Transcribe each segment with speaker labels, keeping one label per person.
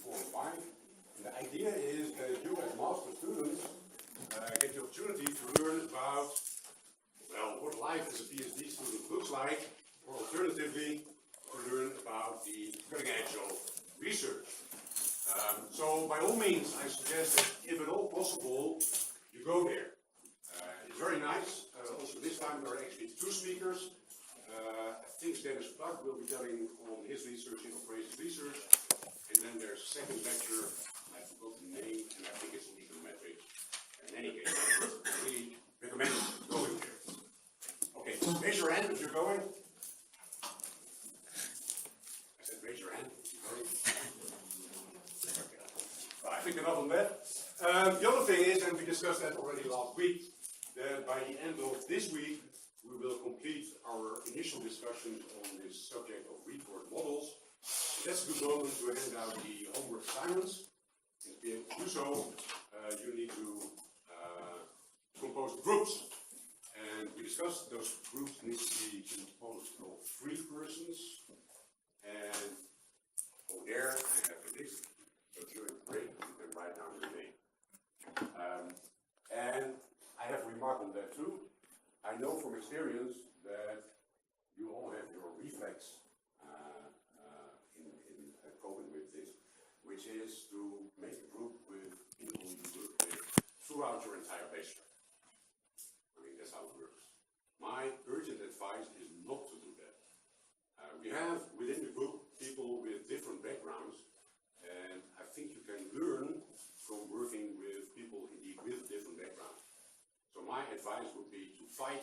Speaker 1: 4 and 5. And the idea is that you as master students get the opportunity to learn about, well, what life as a PhD student looks like, or alternatively, to learn about the cutting edge of research. So by all means, I suggest that if at all possible, you go there. It's very nice. Also this time there are actually 2 speakers. I think Dennis Plug will be telling on his research in operations research. And then there's a second lecture, I forgot the name, and I think it's on econometrics. In any case, I really recommend going there. Okay, raise your hand if you're going. I said raise your hand if you're going. Okay. Well, I think enough on that. The other thing is, and we discussed that already last week, that by the end of this week, we will complete our initial discussions on this subject of report models. That's a good moment to hand out the homework assignments. And to be able to do so, you need to compose groups. And we discussed those groups need to be composed of 3 persons. And over there, I have a list. So during the break, you can write down your name. And I have a remark on that too. I know from experience that you all have your reflex in coping with this, which is to make a group with people you work with throughout your entire bachelor. I mean, that's how it works. My urgent advice is not to do that. We have within the group people with different backgrounds, and I think you can learn from working with people indeed with different backgrounds. So my advice would be to fight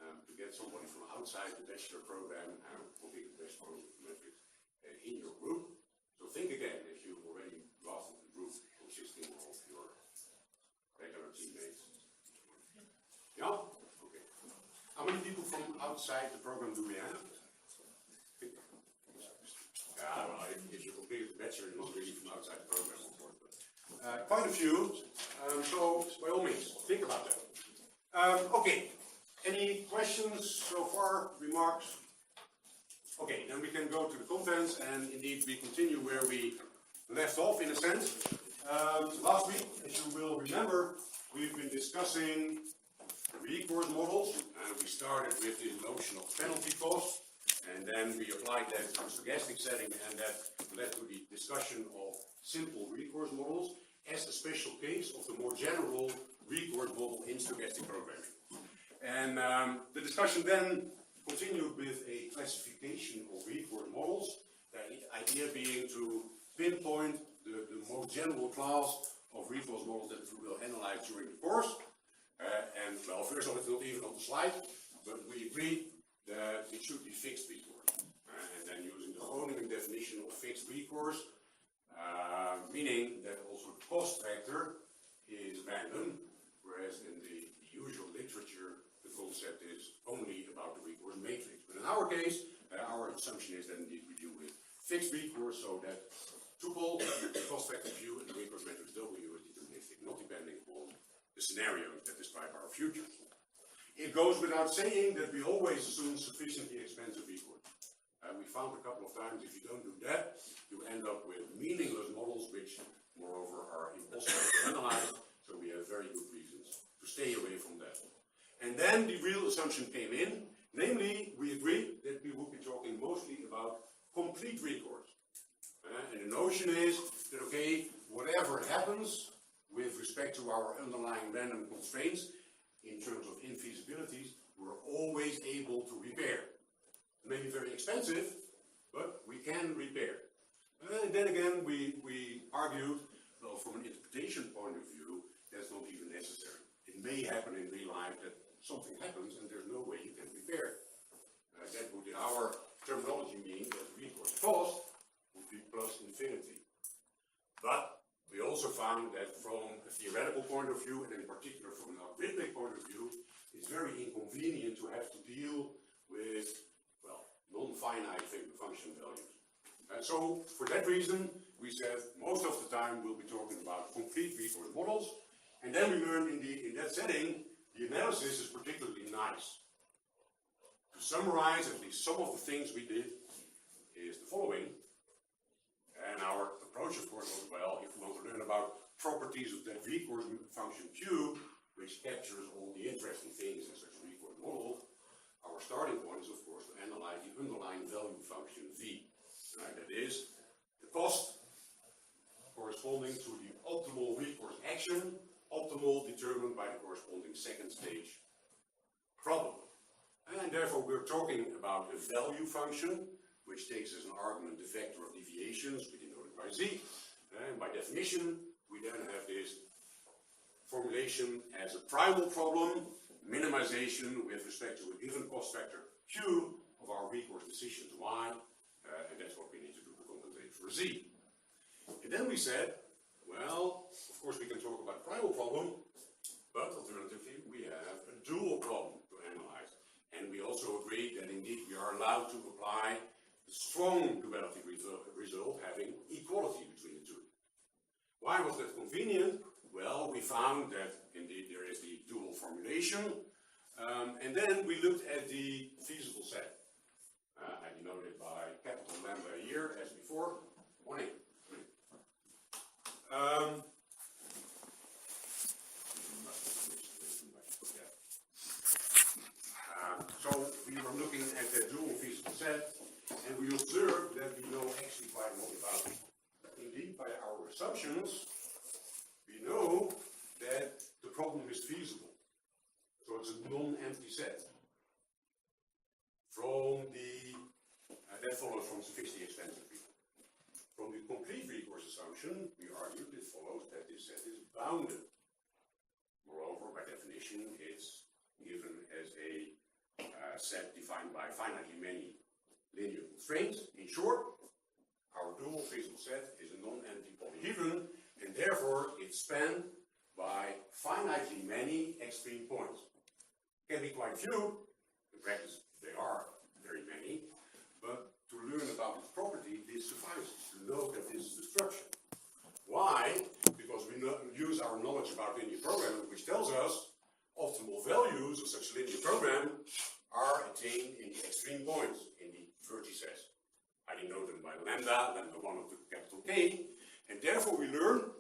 Speaker 1: to get somebody from outside the bachelor program and looking at the best metrics in your group. So think again if you already drafted the group consisting of your regular teammates. Yeah? Okay. How many people from outside the program do we have? Yeah, well, if you completed the bachelor, you're not really from outside the program, of course. But, quite a few. So by all means, think about that. Okay. Any questions so far? Remarks? Okay, then we can go to the contents, and indeed we continue where we left off in a sense. Last week, as you will remember, we've been discussing recourse models, and we started with the notion of penalty cost, and then we applied that to a stochastic setting, and that led to the discussion of simple recourse models as a special case of the more general recourse model in stochastic programming. And the discussion then continued with a classification of recourse models, the idea being to pinpoint the most general class of recourse models that we will analyze during the course. And well, first of all, it's not even on the slide, but we agreed that it should be fixed recourse. And then using the Groningen definition of fixed recourse, meaning that also the cost factor is random, whereas in the usual literature, the concept is only about the recourse matrix. But in our case, our assumption is that indeed we deal with fixed recourse, so that tuple, the cost factor Q, and the recourse matrix W is deterministic, not depending on the scenarios that describe our future. It goes without saying that we always assume sufficiently expensive recourse. We found a couple of times if you don't do that, you end up with meaningless models, which moreover are impossible to analyze, so we have very good reasons to stay away from that. And then the real assumption came in, namely, we agreed that we would be talking mostly about complete recourse. And the notion is that, okay, whatever happens with respect to our underlying random constraints, in terms of infeasibilities, we're always able to repair. It may be very expensive, but we can repair. And then again, we argued, well, from an interpretation point of view, that's not even necessary. It may happen in real life that something happens and there's no way you can repair. That would, in our terminology, mean that recourse cost would be plus infinity. But we also found that from a theoretical point of view, and in particular from an algorithmic point of view, it's very inconvenient to have to deal with, well, non-finite function values. So, for that reason, we said most of the time we'll be talking about complete recourse models, and then we learned in that setting, the analysis is particularly nice. To summarize at least some of the things we did is the following, and our approach, of course, properties of that recourse function Q, which captures all the interesting things in such a recourse model, our starting point is, of course, to analyze the underlying value function V. Right? That is the cost corresponding to the optimal recourse action, optimal determined by the corresponding second stage problem. And therefore, we're talking about a value function, which takes as an argument the vector of deviations, we denote it by Z. And by definition, we then have this formulation as a primal problem, minimization with respect to a given cost factor Q of our recourse decisions Y, and that's what we need to do to compensate for Z. And then we said, well, of course we can talk about a primal problem, but alternatively we have a dual problem to analyze. And we also agreed that indeed we are allowed to apply the strong duality result having equality between the two. Why was that convenient? Well, we found that indeed there is the dual formulation, and then we looked at the feasible set. I denoted by capital lambda here as before. Morning. So we were looking at the dual feasible set, and we observed that we know actually quite a lot about it. Indeed, by our assumptions, we know that the problem is feasible. So it's a non-empty set. From the, that follows from sufficiently extensive recourse. From the complete recourse assumption, we argued it follows that this set is bounded. Moreover, by definition, it's given as a set defined by finitely many linear constraints. In short, our dual feasible set is a non-empty polyhedron, and therefore it's spanned by finitely many extreme points. Can be quite few, in practice they are very many, but to learn about its property, this suffices to know that this is the structure. Why? Because we use our knowledge about linear programming, which tells us optimal values of such a linear program are attained in the extreme points, in the vertices. I denote them by lambda 1 of the capital K, and therefore we learn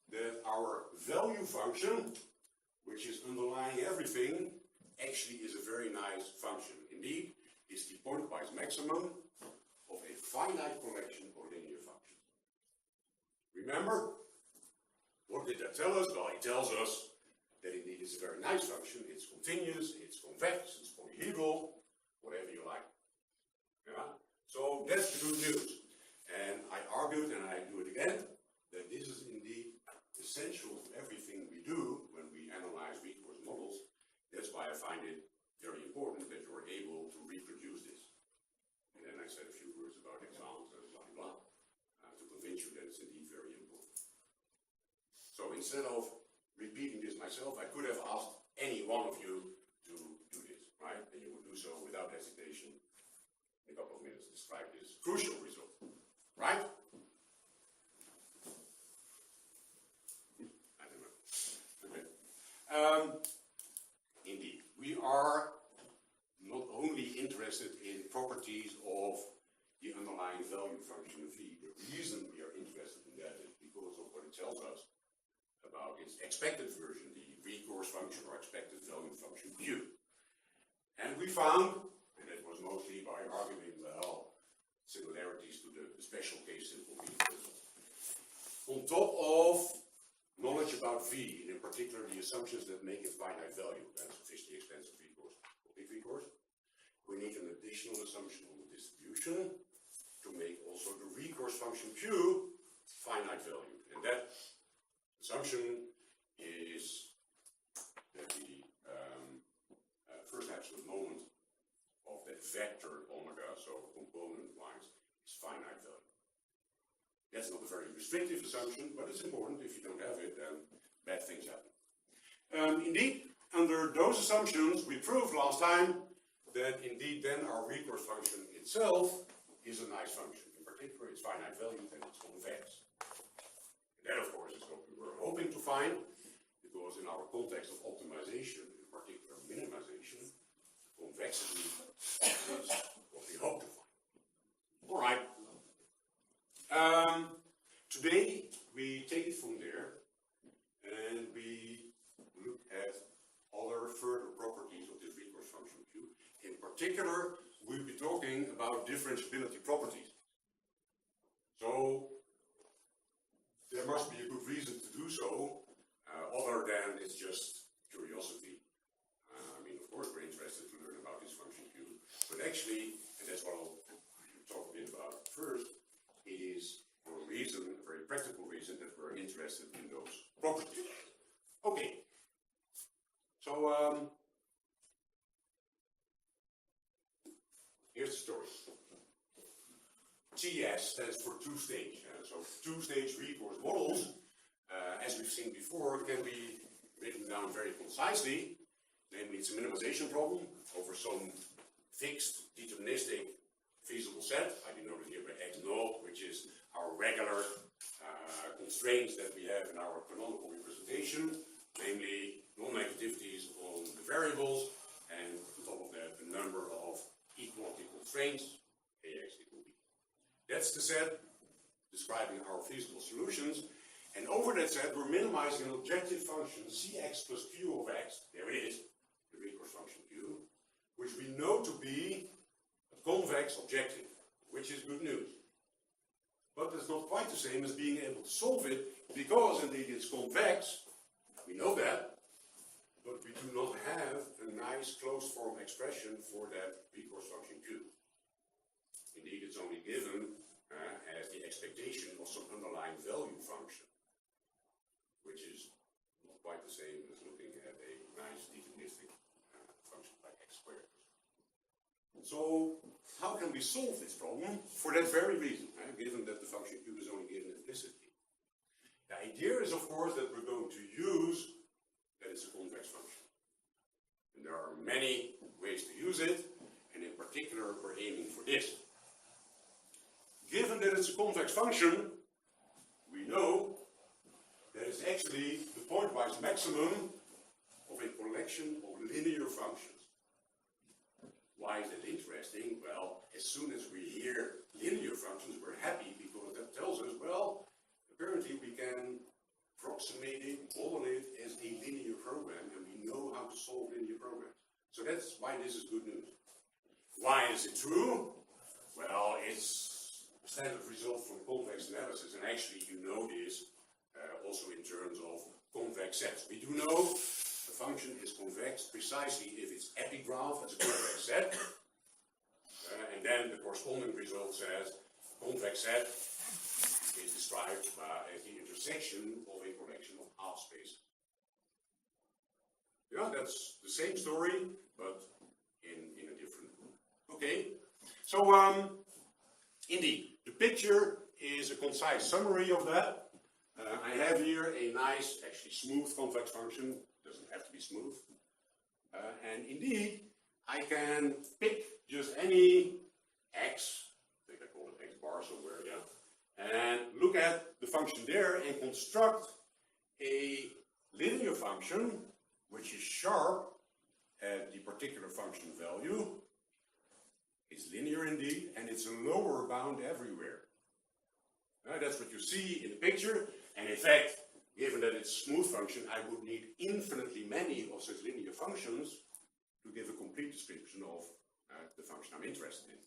Speaker 1: that our value function, which is underlying everything, actually is a very nice function. Indeed, it's the pointwise maximum of a finite collection of linear functions. Remember, what did that tell us? Well, it tells us that indeed it's a very nice function. It's continuous, it's convex, it's polyhedral, whatever you like. Yeah? So that's the good news. And I argued, and I do it again, that this is indeed essential to everything we do when we analyze recourse models. That's why I find it very important that you're able to reproduce this. And then I said a few words about examples and blah, blah, to convince you that it's indeed very important. So instead of repeating this myself, I could have asked any one of you to do this, right? And you would do so without hesitation. In a couple of minutes, describe this crucial result, right? I don't know. Okay. Indeed, we are not only interested in properties of the underlying value function V. The reason we are interested in that is because of what it tells us about its expected version, the recourse function or expected value function Q. And we found, and it was mostly by arguing, well, similarities to the special case simple V. On top of knowledge about V, and in particular the assumptions that make it finite value, and sufficiently extensive recourse, complete recourse, we need an additional assumption on the distribution to make also the recourse function Q finite value. And that assumption is that the first absolute moment of that vector omega, so component-wise, is finite value. That's not a very restrictive assumption, but it's important. If you don't have it, then bad things happen. Indeed, under those assumptions, we proved last time that indeed then our recourse function itself is a nice function. In particular, it's finite value and it's convex. And that, of course, is what we were hoping to find, because in our context of optimization, in particular minimization, convexity is what we hope to find. All right. Today, we take it from there so, other than it's just curiosity. I mean, of course, we're interested to learn about this function Q, but actually, and that's what I'll talk a bit about first, it is for a reason, a very practical reason, that we're interested in those properties. Okay. So, here's the story. TS stands for two-stage. So two-stage recourse models, as we've seen before, can be written down very concisely. Namely, it's a minimization problem over some fixed, deterministic, feasible set. I denote it here by X naught, which is our regular constraints that we have in our canonical representation, namely non-negativities on the variables, and on top of that, a number of equality constraints, AX equal B. That's the set describing our feasible solutions, and over that set, we're minimizing an objective function, Cx plus Q of X, there it is, the recourse function Q, which we know to be a convex objective, which is good news. But it's not quite the same as being able to solve it, because indeed it's convex, we know that, but we do not have a nice closed form expression for that recourse function Q. Indeed, it's only given as the expectation of some underlying value function, which is not quite the same as looking at a nice deterministic function like x squared. So, how can we solve this problem? For that very reason, given that the function Q is only given implicitly. The idea is, of course, that we're going to use that it's a convex function. And there are many ways to use it, and in particular, we're aiming for this. Given that it's a convex function, we know that it's actually the pointwise maximum of a collection of linear functions. Why is that interesting? Well, as soon as we hear linear functions, we're happy because that tells us, well, apparently we can approximate it, model it as a linear program, and we know how to solve linear programs. So that's why this is good news. Why is it true? Well, it's a standard result from convex analysis, and actually you know this also in terms of convex sets. We do know the function is convex precisely if its epigraph is a convex set, and then the corresponding result says convex set is described as the intersection of a collection of half spaces. Yeah, that's the same story, but in a different group. Okay, so indeed, the picture is a concise summary of that. I have here a nice, actually smooth convex function. Doesn't have to be smooth. And indeed, I can pick just any x, I think I call it x bar somewhere, yeah, and look at the function there and construct a linear function which is sharp at the particular function value. It's linear indeed, and it's a lower bound everywhere. That's what you see in the picture, and in fact, given that it's a smooth function, I would need infinitely many of such linear functions to give a complete description of the function I'm interested in.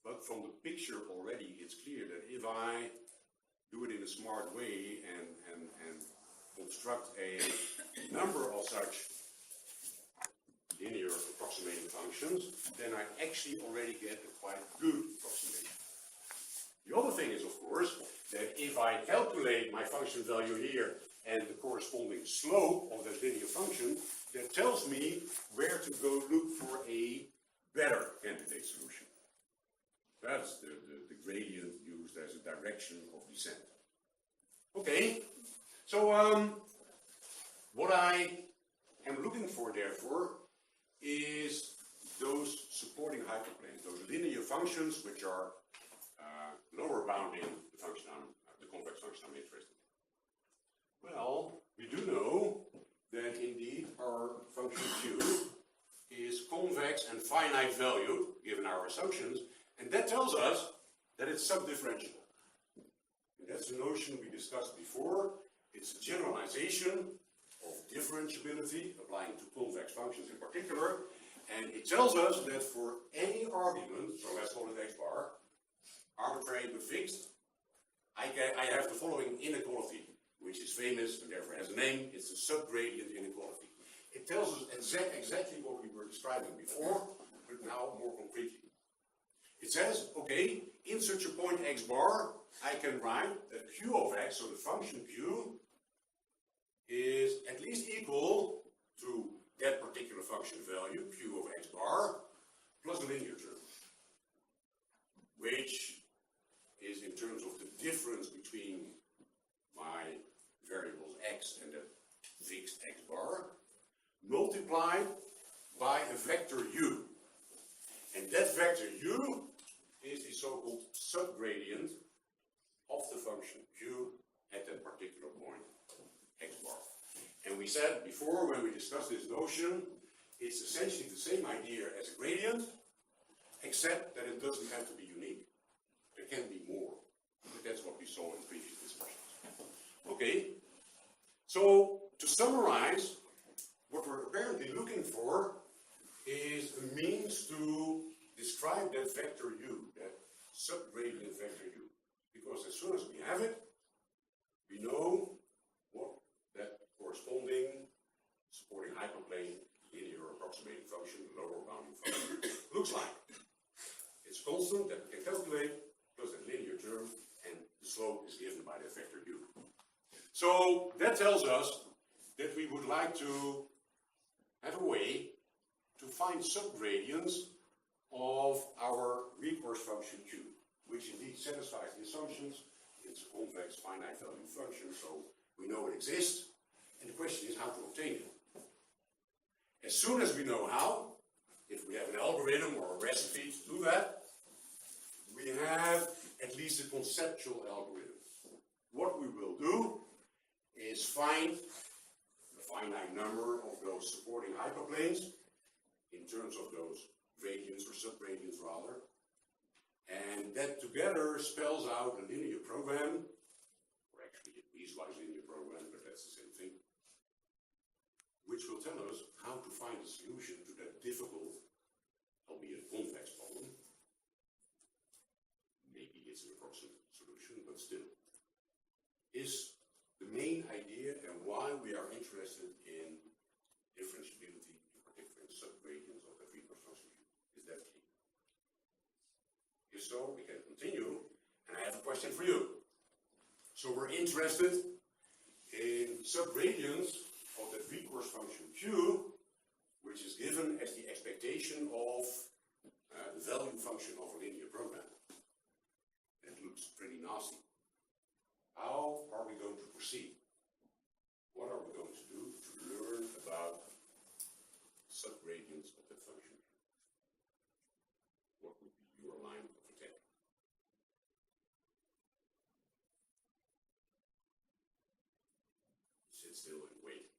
Speaker 1: But from the picture already, it's clear that if I do it in a smart way and construct a number of such linear approximating functions, then I actually already get a quite good approximation. The other thing is, of course, that if I calculate my function value here and the corresponding slope of that linear function, that tells me where to go look for a better candidate solution. That's the gradient used as a direction of descent. Okay, so what I am looking for, therefore, is those supporting hyperplanes, those linear functions which are lower bounding the function the convex function I'm interested in. Well, we do know that indeed our function Q is convex and finite valued, given our assumptions, and that tells us that it's subdifferentiable. And that's the notion we discussed before. It's a generalization of differentiability, applying to convex functions in particular, and it tells us that for any argument, so let's call it x bar, arbitrary but fixed, I have the following inequality which is famous and therefore has a name. It's the subgradient inequality. It tells us exactly what we were describing before, but now more concretely. It says, okay, in such a point x bar, I can write that q of x, so the function q, is at least equal to that particular function value, q of x bar, plus a linear term, which is in terms of the difference between my variables x and the fixed x bar, multiplied by a vector u. And that vector u is the so-called subgradient of the function q at that particular point, x bar. And we said before, when we discussed this notion, it's essentially the same idea as a gradient, except that it doesn't have to be unique. There can be more. But that's what we saw in previous discussions. Okay? So, to summarize, what we're apparently looking for is a means to describe that vector u, that subgradient vector u. Because as soon as we have it, we know what that corresponding supporting hyperplane linear approximating function, lower bounding function, looks like. It's constant that we can calculate, plus that linear term, and the slope is given by that vector u. So that tells us that we would like to have a way to find subgradients of our recourse function q, which indeed satisfies the assumptions. It's a convex finite value function, so we know it exists, and the question is how to obtain it. As soon as we know how, if we have an algorithm or a recipe to do that, we have at least a conceptual algorithm. What we will do is find a finite number of those supporting hyperplanes in terms of those gradients or subgradients rather, and that together spells out a linear program, or actually a piecewise linear program, but that's the same thing, which will tell us how to find a solution to that difficult, albeit convex problem. Maybe it's an approximate solution, but still, is the main idea and why we are interested in differentiability, in particular in subgradients of the recourse function. Is that key? If so, we can continue, and I have a question for you. So we're interested in subgradients of the recourse function q, which is given as the expectation of the value function of a linear program. That looks pretty nasty. How are we going to proceed? What are we going to do to learn about subgradients of that function? What would be your line of attack? Sit still and wait.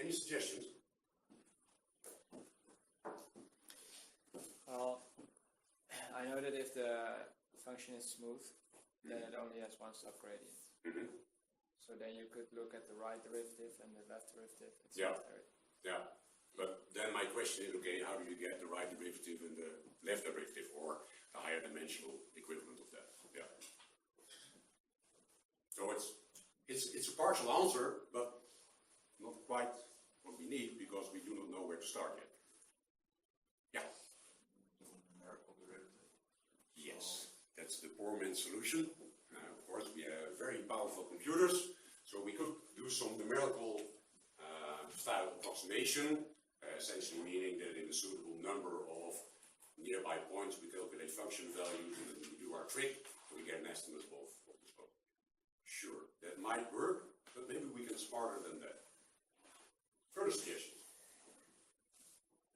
Speaker 1: Any suggestions?
Speaker 2: Well, I know that if the function is smooth, then it only has one subgradient.
Speaker 1: Mm-hmm.
Speaker 2: So then you could look at the right derivative and the left derivative,
Speaker 1: Yeah.
Speaker 2: etc.
Speaker 1: Yeah. But then my question is, okay, how do you get the right derivative and the left derivative, or the higher dimensional equivalent of that? Yeah. So it's a partial answer, but not quite what we need, because we do not know where to start yet. Yeah.
Speaker 3: Numerical derivative.
Speaker 1: Yes, that's the poor man's solution. Of course, we have very powerful computers, so we could do some numerical style approximation, essentially meaning that in a suitable number of nearby points we calculate function values and then we do our trick, and we get an estimate of the slope. Sure, that might work, but maybe we can smarter than that. Further suggestions?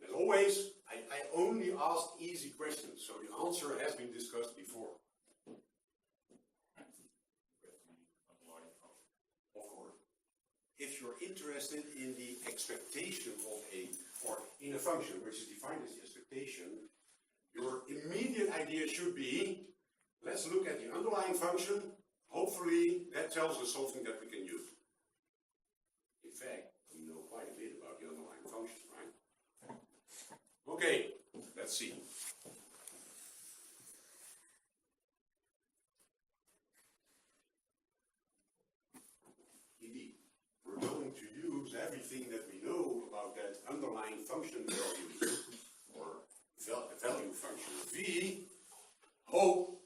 Speaker 1: As always, I only ask easy questions, so the answer has been discussed before. Of course. If you're interested in the expectation of or in a function which is defined as the expectation, your immediate idea should be, let's look at the underlying function. Hopefully that tells us something that we can use. In fact, we know quite a bit about the underlying function, right? Okay, let's see. everything that we know about that underlying function value, or value function v, hope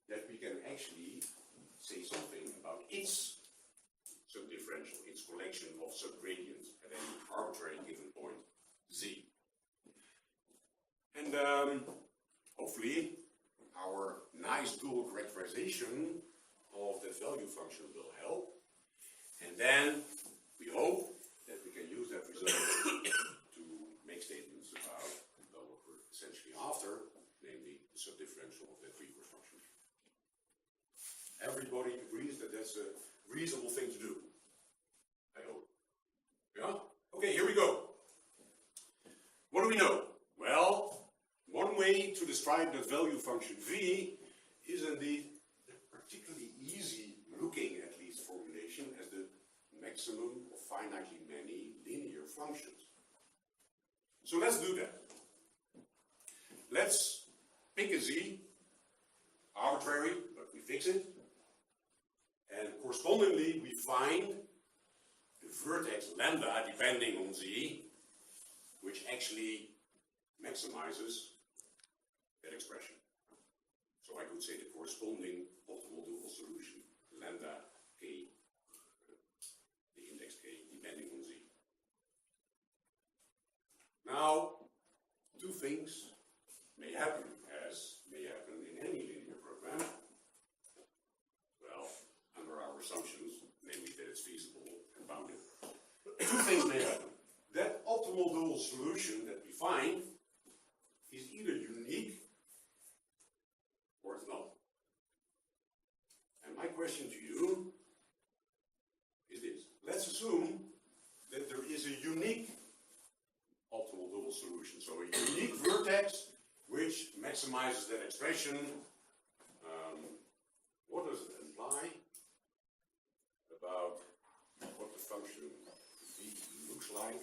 Speaker 1: that we can actually say something about its subdifferential, its collection of subgradients at any arbitrary given point, z. And hopefully our nice dual characterization of the value function will help. And then we hope that we can use that result to make statements about what we're essentially after, namely the subdifferential of that recourse function. Everybody agrees that that's a reasonable thing to do. I hope. Yeah? Okay, here we go. What do we know? Well, one way to describe the value function v is indeed a particularly easy looking, at least, formulation as the maximum of finitely many linear functions. So let's do that. Let's pick a z, arbitrary, but we fix it. And correspondingly, we find the vertex lambda depending on z, which actually maximizes that expression. So I could say the corresponding optimal dual solution, lambda k, the index k, depending on z. Now, two things may happen, as may happen in any linear program. Well, under our assumptions, namely that it's feasible and bounded. Two things may happen. That optimal dual solution that we find is either unique or it's not. And my question to you is this. Let's assume that there is a unique optimal dual solution. So a unique vertex which maximizes that expression. What does it imply about what the function v looks like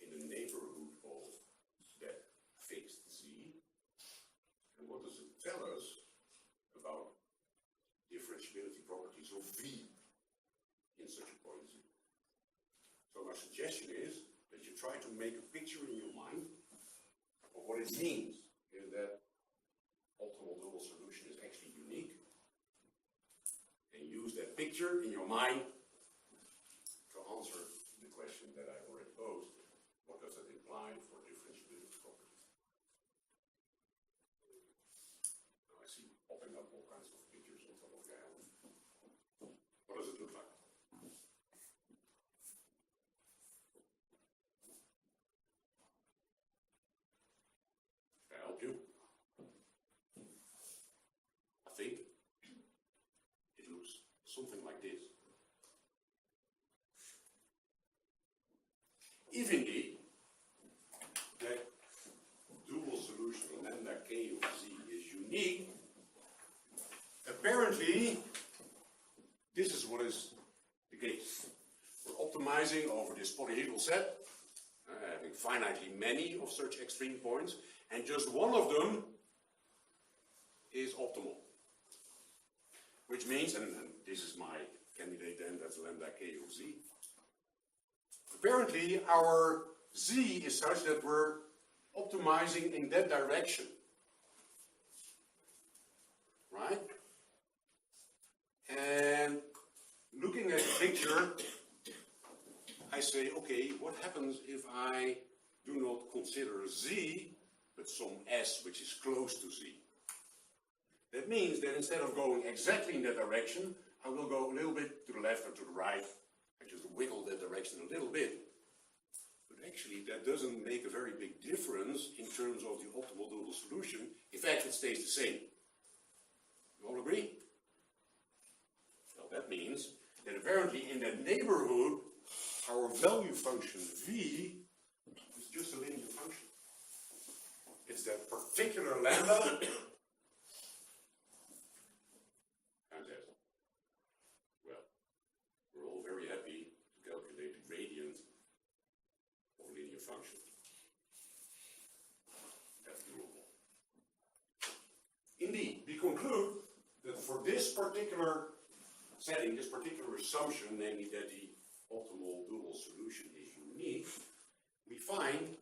Speaker 1: in the neighborhood of that fixed z? And what does it tell us about differentiability properties of v in such a point z? So my suggestion is that you try to make a picture in your mind of what it means if that optimal dual solution is actually unique, and use that picture in your mind to answer the question that I already posed. What does that imply for differentiability properties? Now I see popping up all kinds of pictures on top of the island. What does it look like? Can I help you? I think it looks something like this. If indeed that dual solution lambda k of z is unique, apparently this is what is the case. We're optimizing over this polyhedral set, having finitely many of such extreme points, and just one of them is optimal. Which means, and this is my candidate then, that's lambda k of z. Apparently our z is such that we're optimizing in that direction. Right? And looking at the picture, I say, okay, what happens if I do not consider z, but some s which is close to z? That means that instead of going exactly in that direction, I will go a little bit to the left or to the right. I just wiggle that direction a little bit. But actually, that doesn't make a very big difference in terms of the optimal dual solution. In fact, it stays the same. You all agree? Well, that means that apparently in that neighborhood, our value function v is just a linear function. It's that particular lambda. And that, well, we're all very happy to calculate the gradient of a linear function. That's doable. Indeed, we conclude that for this particular setting, this particular assumption, namely that the optimal dual solution is unique, unique, we find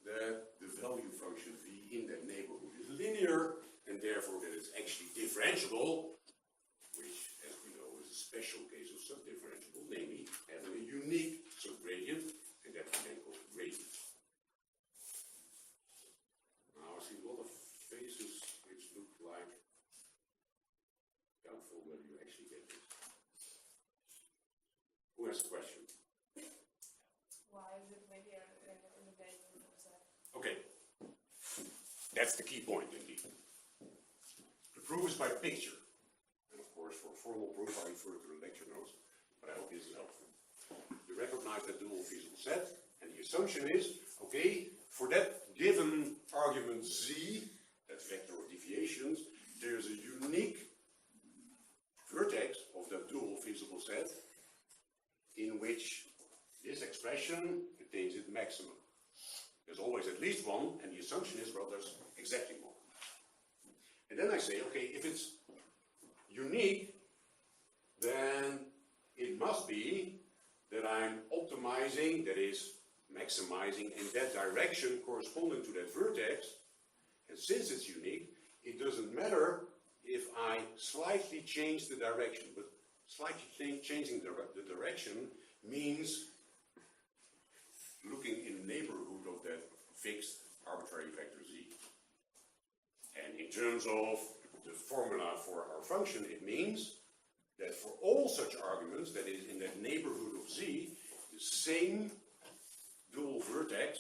Speaker 1: that the value function v in that neighborhood is linear, and therefore that it's actually differentiable, which, as we know, is a special case of subdifferentiable, namely having a unique subgradient, and that we then call gradient. Now I see a lot of faces which look like doubtful whether you actually get this. Who has a question?
Speaker 4: Why is it linear in the neighborhood of Z?
Speaker 1: Okay. That's the key point indeed. The proof is by picture. And of course, for formal proof, I refer to the lecture notes, but I hope this is helpful. You recognize that dual feasible set, and the assumption is, okay, for that given argument Z, that vector of deviations, there's a unique vertex of that dual feasible set in which this expression contains its maximum. There's always at least one, and the assumption is, well, there's exactly one. And then I say, okay, if it's unique, then it must be that I'm optimizing, that is, maximizing in that direction corresponding to that vertex. And since it's unique, it doesn't matter if I slightly change the direction, but slightly changing the direction means looking in the neighborhood of that fixed arbitrary vector z. And in terms of the formula for our function, it means that for all such arguments, that is in that neighborhood of z, the same dual vertex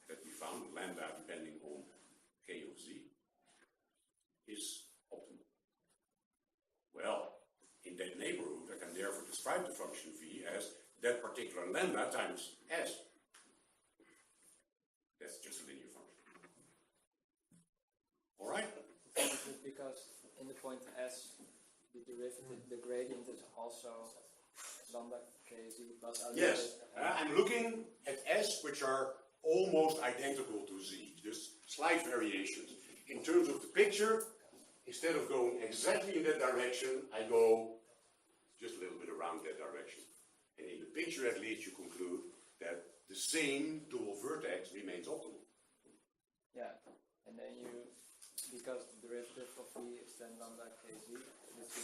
Speaker 1: that we found, lambda depending on k of z, is optimal. Well, in that neighborhood, I can therefore describe the function v as that particular lambda times s. That's just a linear function. All right?
Speaker 2: Because in the point S, the derivative, the gradient is also lambda kz plus a little
Speaker 1: Yes,
Speaker 2: bit,
Speaker 1: I'm looking at s which are almost identical to z, just slight variations. In terms of the picture, instead of going exactly in that direction, I go just a little bit around that direction. And in the picture at least you conclude that the same dual vertex remains optimal.
Speaker 2: yeah, and then you, because the derivative of v is then lambda kz,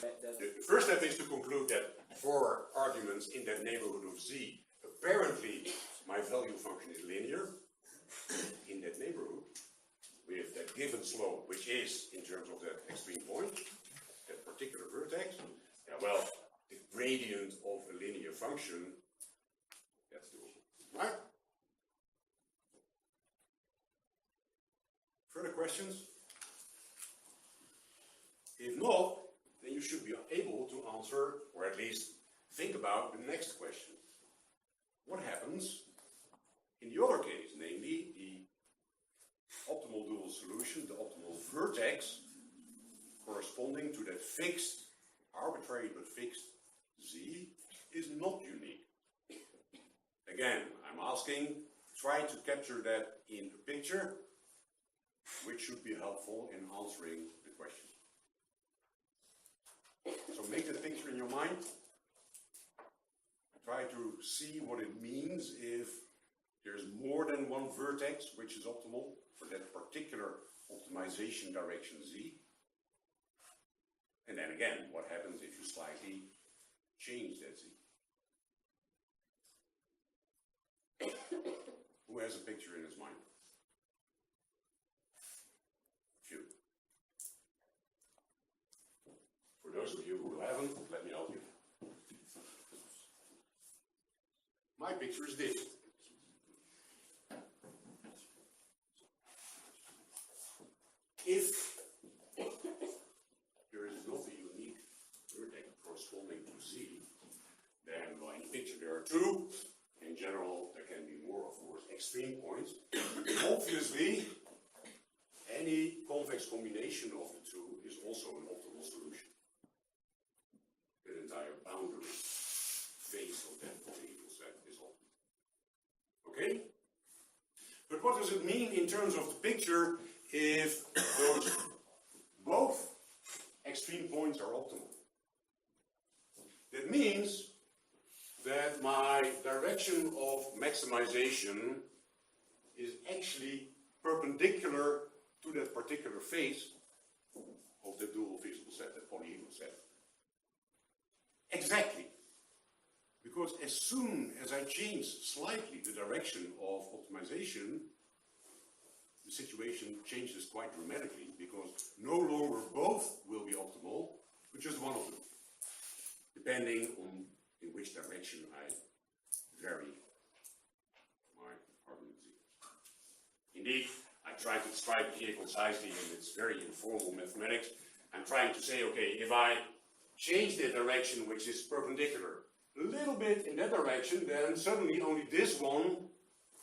Speaker 2: that
Speaker 1: The first step is to conclude that for arguments in that neighborhood of z, apparently my value function is linear in that neighborhood with that given slope, which is, in terms of that extreme point, that particular vertex. Yeah, well, the gradient of a linear function, that's doable, right? Further questions? If not, then you should be able to answer, or at least think about the next question. What happens in the other case, namely the optimal dual solution, the optimal vertex corresponding to that fixed, arbitrary but fixed z, is not unique. Again, I'm asking, try to capture that in a picture, which should be helpful in answering the question. So make that picture in your mind. Try to see what it means if there's more than one vertex which is optimal for that particular optimization direction z. And then again, what happens if you slightly change that z? Who has a picture in his mind? Few. For those of you who haven't, let me help you. My picture is this. If there is not a unique vertex corresponding to z, then well, in the picture there are two. In general, there can be more, of course, extreme points. Obviously, any convex combination of the two is also an optimal solution. The entire boundary face of that polynomial set is optimal. Okay? But what does it mean in terms of the picture if those both extreme points are optimal? That means that my direction of maximization is actually perpendicular to that particular face of the dual visible set, that polyhedral set. Exactly. Because as soon as I change slightly the direction of optimization, the situation changes quite dramatically, because no longer both will be optimal, but just one of them, depending on in which direction I vary my harmony. Indeed, I try to describe it here concisely, and it's very informal mathematics. I'm trying to say, okay, if I change the direction which is perpendicular a little bit in that direction, then suddenly only this one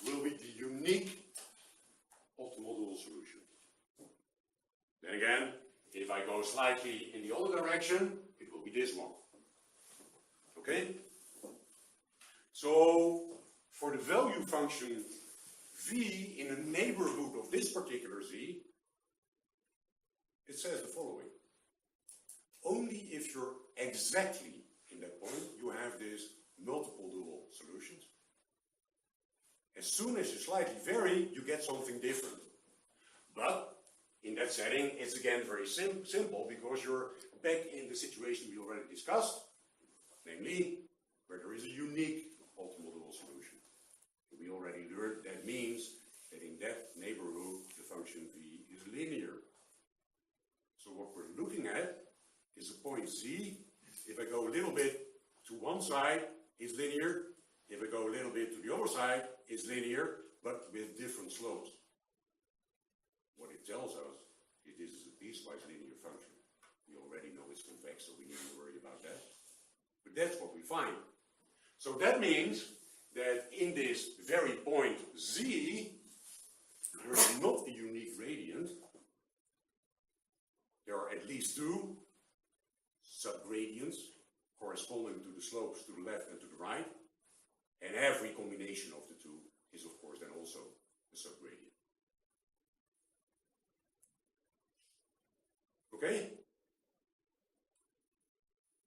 Speaker 1: will be the unique optimal dual solution. Then again, if I go slightly in the other direction, it will be this one. Okay? So, for the value function v in the neighborhood of this particular z, it says the following. Only if you're exactly in that point, you have this multiple dual solutions. As soon as you slightly vary, you get something different. But in that setting, it's again very simple, because you're back in the situation we already discussed, namely, where there is a unique optimal dual solution. We already learned that means that in that neighborhood, the function v is linear. So what we're looking at is a point z. If I go a little bit to one side, it's linear. If I go a little bit to the other side, it's linear, but with different slopes. What it tells us is this is a piecewise linear function. We already know it's convex, so we needn't worry about that. But that's what we find. So that means that in this very point z, there is not a unique gradient. There are at least two subgradients corresponding to the slopes to the left and to the right. And every combination of the two is, of course, then also a subgradient. Okay?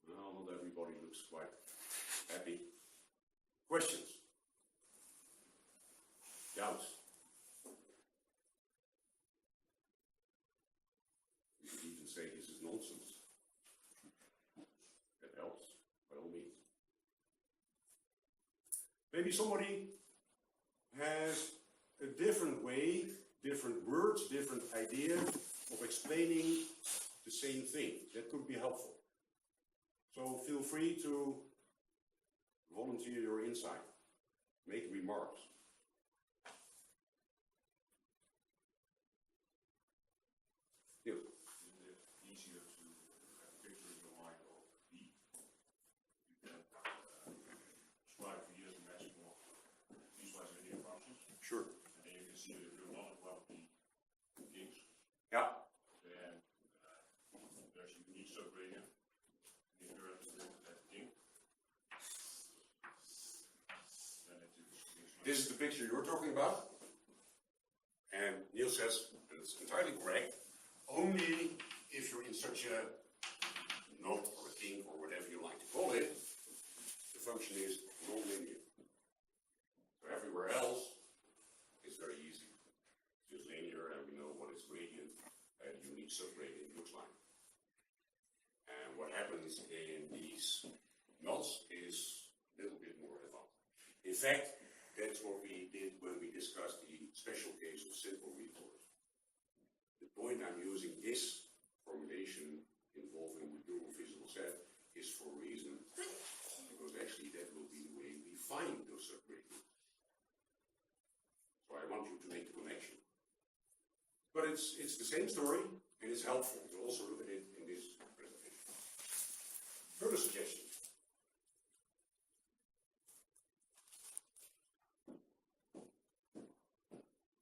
Speaker 1: Well, not everybody looks quite happy. Questions? Doubts? You could even say this is nonsense. That helps, by all means. Maybe somebody has a different way, different words, different idea of explaining the same thing. That could be helpful. So feel free to volunteer your insight, make remarks. Yes.
Speaker 3: Isn't it easier to have a picture in your mind of V? You can describe V as a maximum piecewise linear function,
Speaker 1: Sure.
Speaker 3: and then you can see that if you're not above the kings,
Speaker 1: Yeah.
Speaker 3: then there's a unique subgradient. If you're at the king, then it is.
Speaker 1: This is the picture you're talking about. And Niels says, and it's entirely correct, only if you're in such a knot or a kink or whatever you like to call it, the function is non-linear. So everywhere else, it's very easy. It's just linear, and we know what its gradient, unique subgradient looks like. And what happens in these knots is a little bit more advanced. In fact, that's what we did when we discussed the special case of simple recourse. The point I'm using this formulation involving the dual visible set is for a reason, because actually that will be the way we find those subgradients. So I want you to make the connection. But it's the same story, and it's helpful to also look at it in this presentation. Further suggestions?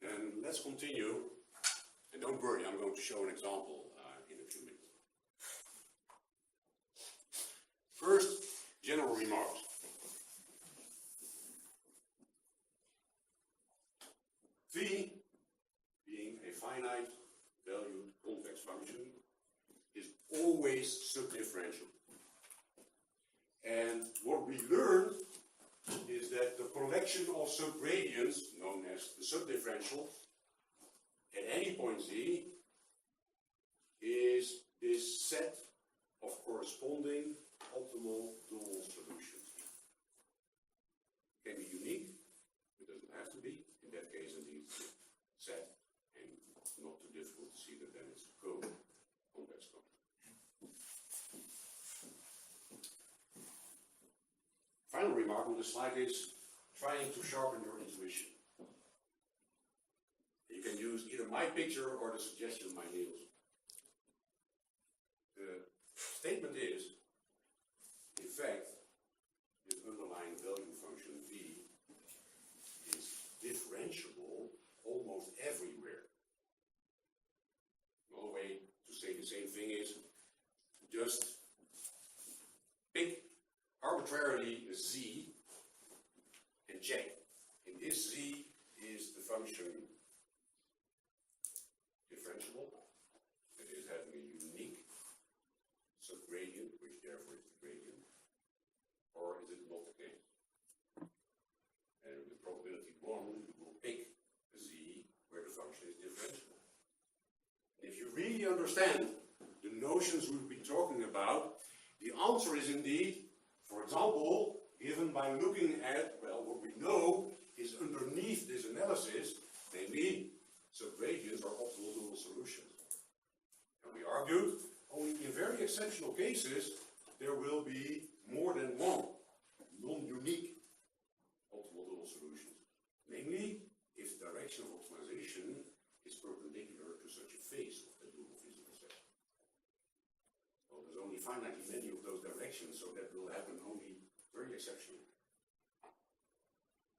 Speaker 1: Then let's continue. And don't worry, I'm going to show an example in a few minutes. First, general remarks. V, being a finite valued convex function, is always subdifferential. And what we learned is that the collection of subgradients, known as the subdifferential, at any point z, is this set of corresponding optimal dual solutions. Can be unique, it doesn't have to be. In that case, indeed, it's a set, and not too difficult to see that then it's a cone, convex cone. Final remark on this slide is trying to sharpen your intuition. You can use either my picture or the suggestion of my nails. The statement is, in fact, this underlying value function v is differentiable almost everywhere. Another way to say the same thing is just pick arbitrarily a z and check. And this z is the function differentiable. It is having a unique subgradient, which therefore is the gradient. Or is it not the case? And with probability 1, you will pick a z where the function is differentiable. And if you really understand the notions we've been talking about, the answer is indeed, for example, given by looking at, well, what we know is underneath this analysis, namely, subgradients are optimal dual solutions. And we argued, only in very exceptional cases, there will be more than one non-unique optimal dual solutions. Namely, if the direction of optimization is perpendicular to such a face of the dual physical set. Well, there's only finitely many of those directions, so that will happen only very exceptionally.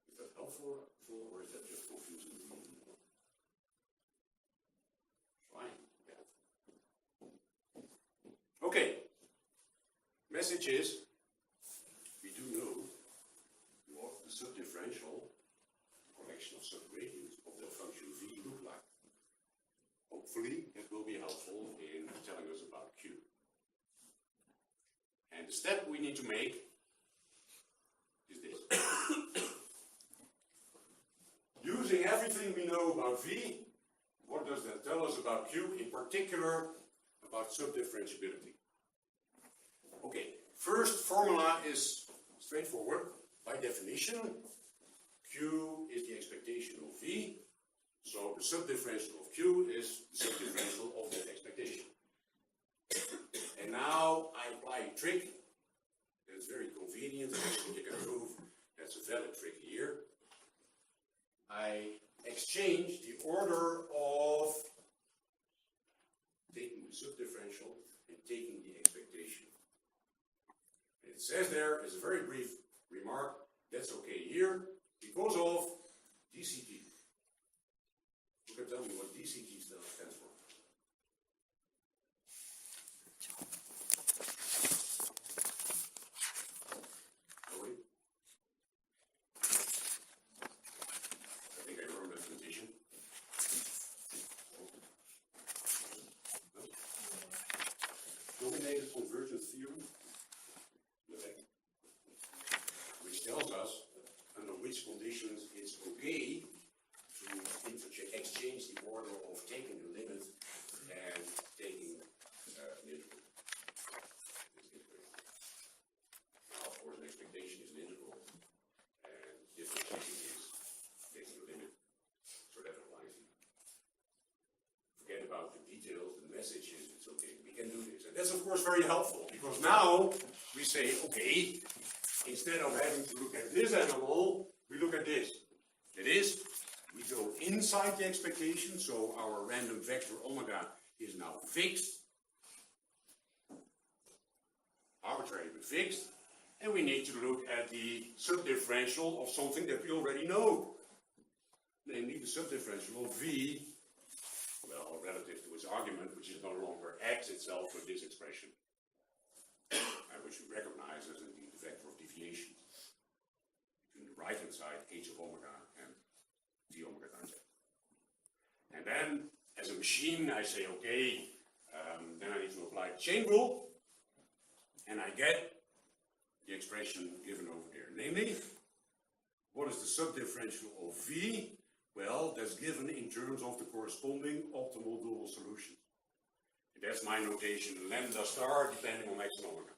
Speaker 1: Is that helpful, or is that just confusing? Fine. Yeah. Okay. Message is, we do know what the subdifferential collection of subgradients of the function v look like. Hopefully, it will be helpful in telling us about Q. And the step we need to make is this. Using everything we know about V, what does that tell us about Q, in particular about subdifferentiability? Okay, first formula is straightforward. By definition, Q is the expectation of V, so the subdifferential of Q is the subdifferential of that expectation. And now I apply a trick that is very convenient, and you can prove that's a valid trick here. I exchange the order of taking the subdifferential and taking the expectation. And it says there, as a very brief remark, that's okay here because of DCT. You can tell me what DCT stands for. Dominated convergence theorem, which tells us under which conditions it's okay to exchange the order of taking the limit and taking an integral. Now, of course, an expectation is an integral, and differentiating is taking the limit, so that applies here. Forget about the details, the message is it's okay, we can do this. And that's of course very helpful, because now we say, okay, instead of having to look at this animal, we look at this. That is, we go inside the expectation, so our random vector omega is now fixed, arbitrary but fixed, and we need to look at the subdifferential of something that we already know, namely the subdifferential of V, well, relative to its argument, which is no longer x itself, but this expression, which we recognize as indeed the vector of deviation between the right-hand side, h of omega, and d omega times x. And then, as a machine, I say, okay, then I need to apply the chain rule, and I get the expression given over there. Namely, What is the subdifferential of V? Well, that's given in terms of the corresponding optimal dual solution. That's my notation, lambda star, depending on x and omega.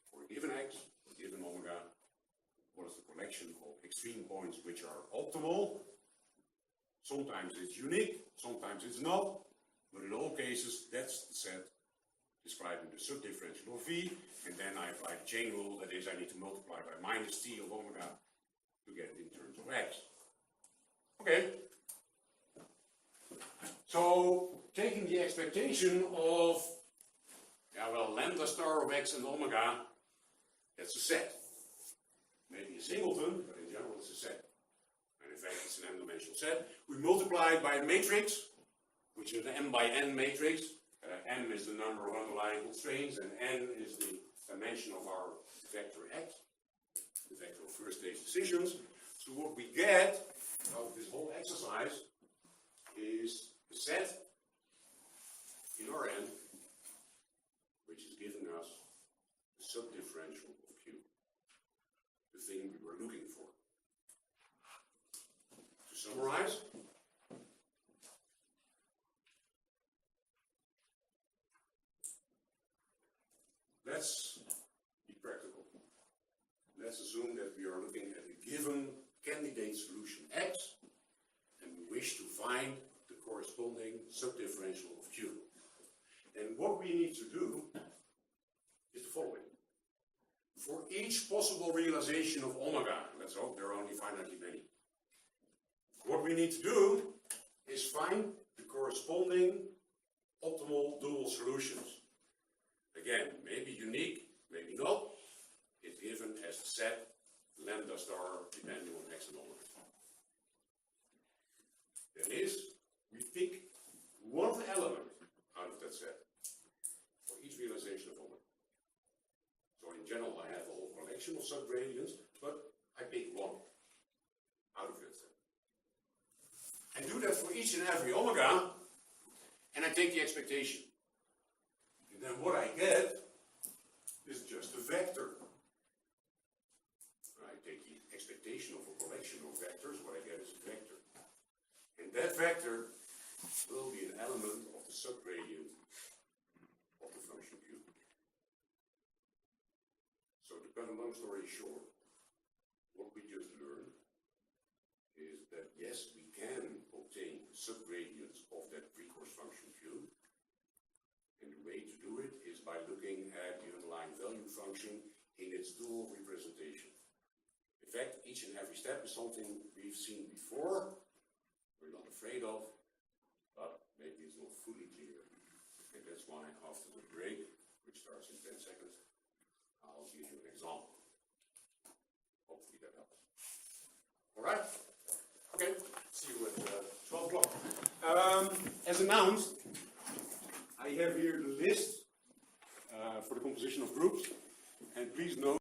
Speaker 1: For a given x, for a given omega, what is the collection of extreme points which are optimal? Sometimes it's unique, sometimes it's not, but in all cases, that's the set describing the subdifferential of V, and then I apply the chain rule, that is, I need to multiply by minus t of omega to get it in terms of x. Okay. So, taking the expectation of, lambda star of x and omega, that's a set. Maybe a singleton, but in general it's a set. And in fact it's an n-dimensional set. We multiply it by a matrix, which is an m by n matrix. M is the number of underlying constraints, and n is the dimension of our vector x, the vector of first stage decisions. So what we get out of this whole exercise is a set in Rn, which is giving us the subdifferential of Q, the thing we were looking for. To summarize, let's be practical. Let's assume that we are looking at a given candidate solution X, and we wish to find the corresponding subdifferential of Q. And what we need to do is the following. For each possible realization of omega, let's hope there are only finitely many, what we need to do is find the corresponding optimal dual solutions. Again, maybe unique, maybe not. It's given as the set lambda star depending on x and omega. That is, we pick one element out of that set for each realization of omega. So in general, I have a whole collection of subgradients, but I pick one out of that set. And do that for each and every omega, and I take the expectation. And then what I get is just a vector. I take the expectation of a collection of vectors, what I get is a vector. And that vector will be an element of the subgradient of the function Q. So to cut a long story short, what we just learned is that yes, we can obtain subgradients of that precourse function Q. And the way to do it is by looking at the underlying value function in its dual representation. In fact, each and every step is something we've seen before, we're not afraid of, but maybe it's not fully clear. And that's why after the break, which starts in 10 seconds, I'll give you an example. Hopefully that helps. All right? Okay, see you at 12 o'clock. As announced, I have here the list for the composition of groups, and please note